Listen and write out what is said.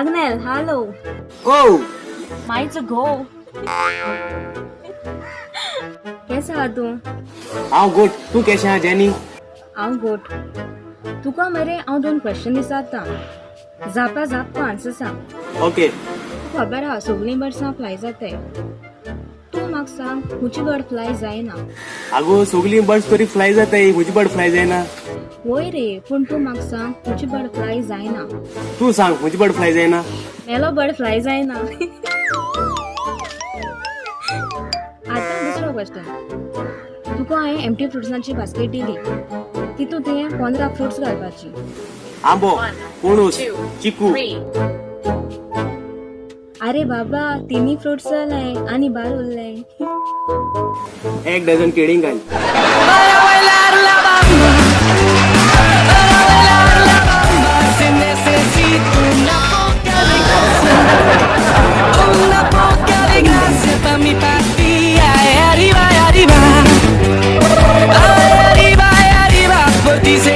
Agnel, hello. Oh, Mine's a go. कैसा हा तू? हांव गुड. तूं केशें आहा जेनी? हांव गुड. तुका मरे हांव 2 क्वेश्चन विचारता. जापा जाप तूं आन्सर सांग. ओके. खबर आहा सगळीं बर्ड्सां फ्लाय जाताय. तूं म्हाका सांग खुंयची बर्ड फ्लाय जायना? आगो सगळीं बर्ड्स तरी फ्लाय जाताय, म्हजी बर्ड फ्लाय जायना. वय रे, पूण तूं म्हाका सांग खुंयची बर्ड फ्लाय जायना? तूं सांग म्हजी बर्ड फ्लाय जायना. मेलो बर्ड फ्लाय जायना. आतां दुसरो क्वेश्चन. तुका हांवें एम्प्टी फ्रुट्सांची बास्केट दिली. तितून तुवें 15 फ्रुट्स घालपाची. आंबो, पणूस, चिकू. अरे बाबा 3 फ्रुट्स जाले आनी बाल उरले. 1 डझन केळीं घाल. Dice